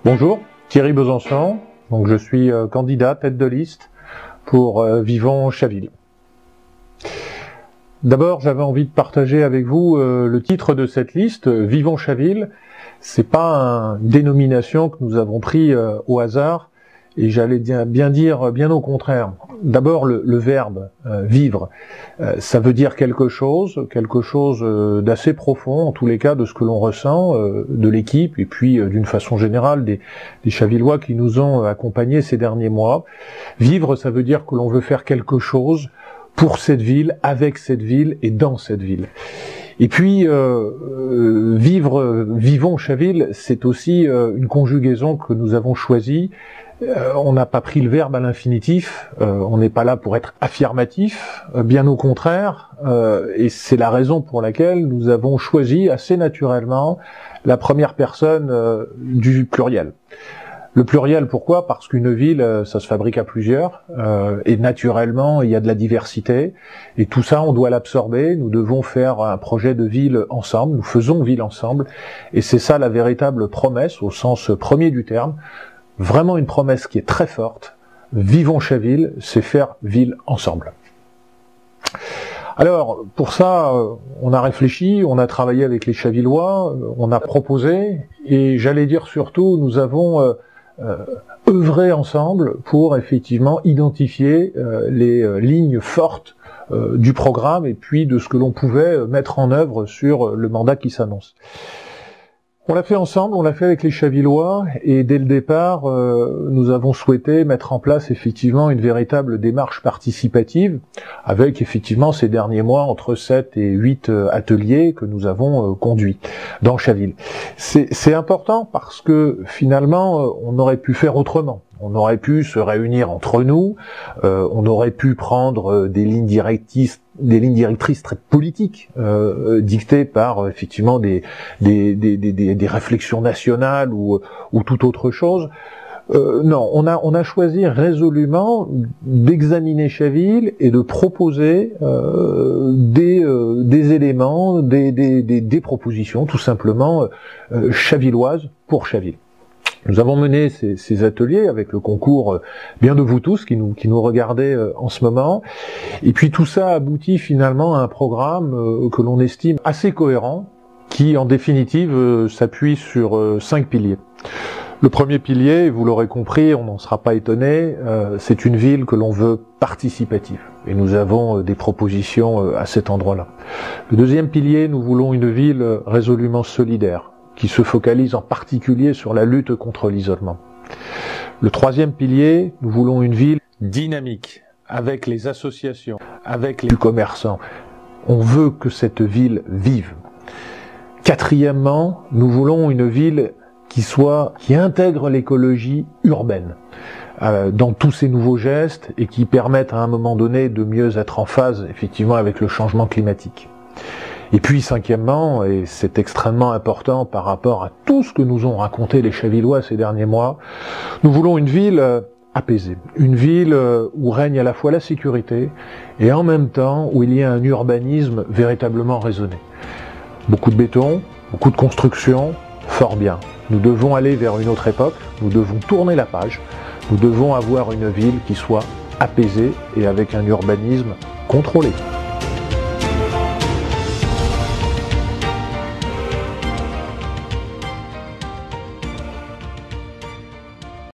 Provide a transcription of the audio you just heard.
Bonjour, Thierry Besançon, donc je suis candidat tête de liste pour Vivons-Chaville. D'abord, j'avais envie de partager avec vous le titre de cette liste, Vivons-Chaville. C'est pas une dénomination que nous avons pris au hasard, et j'allais bien dire bien au contraire. D'abord, le verbe vivre, ça veut dire quelque chose d'assez profond, en tous les cas de ce que l'on ressent de l'équipe, et puis d'une façon générale des Chavillois qui nous ont accompagnés ces derniers mois. Vivre, ça veut dire que l'on veut faire quelque chose pour cette ville, avec cette ville et dans cette ville. Et puis, Vivons-Chaville, c'est aussi une conjugaison que nous avons choisie. On n'a pas pris le verbe à l'infinitif, on n'est pas là pour être affirmatif, bien au contraire, et c'est la raison pour laquelle nous avons choisi assez naturellement la première personne du pluriel. Le pluriel, pourquoi? Parce qu'une ville, ça se fabrique à plusieurs, et naturellement, il y a de la diversité, et tout ça, on doit l'absorber, nous devons faire un projet de ville ensemble, nous faisons ville ensemble, et c'est ça la véritable promesse, au sens premier du terme, vraiment une promesse qui est très forte. Vivons-Chaville, c'est faire ville ensemble. Alors, pour ça, on a réfléchi, on a travaillé avec les Chavillois, on a proposé, et j'allais dire surtout, nous avons œuvré ensemble pour effectivement identifier les lignes fortes du programme et puis de ce que l'on pouvait mettre en œuvre sur le mandat qui s'annonce. On l'a fait ensemble, on l'a fait avec les Chavillois, et dès le départ, nous avons souhaité mettre en place effectivement une véritable démarche participative, avec effectivement ces derniers mois entre 7 et 8 ateliers que nous avons conduits dans Chaville. C'est important parce que finalement, on aurait pu faire autrement. On aurait pu se réunir entre nous, on aurait pu prendre des lignes directrices très politiques, dictées par effectivement des réflexions nationales ou toute autre chose. Non, on a choisi résolument d'examiner Chaville et de proposer des éléments, des propositions tout simplement chavilloises pour Chaville. Nous avons mené ces ateliers avec le concours bien de vous tous qui nous regardez en ce moment. Et puis tout ça aboutit finalement à un programme que l'on estime assez cohérent, qui en définitive s'appuie sur 5 piliers. Le premier pilier, vous l'aurez compris, on n'en sera pas étonné, c'est une ville que l'on veut participative. Et nous avons des propositions à cet endroit-là. Le deuxième pilier, nous voulons une ville résolument solidaire, qui se focalise en particulier sur la lutte contre l'isolement. Le troisième pilier, nous voulons une ville dynamique, avec les associations, avec les commerçants. On veut que cette ville vive. Quatrièmement, nous voulons une ville qui intègre l'écologie urbaine dans tous ces nouveaux gestes et qui permettent à un moment donné de mieux être en phase effectivement avec le changement climatique. Et puis cinquièmement, et c'est extrêmement important par rapport à tout ce que nous ont raconté les Chavillois ces derniers mois, nous voulons une ville apaisée, une ville où règne à la fois la sécurité et en même temps où il y a un urbanisme véritablement raisonné. Beaucoup de béton, beaucoup de construction, fort bien. Nous devons aller vers une autre époque, nous devons tourner la page, nous devons avoir une ville qui soit apaisée et avec un urbanisme contrôlé.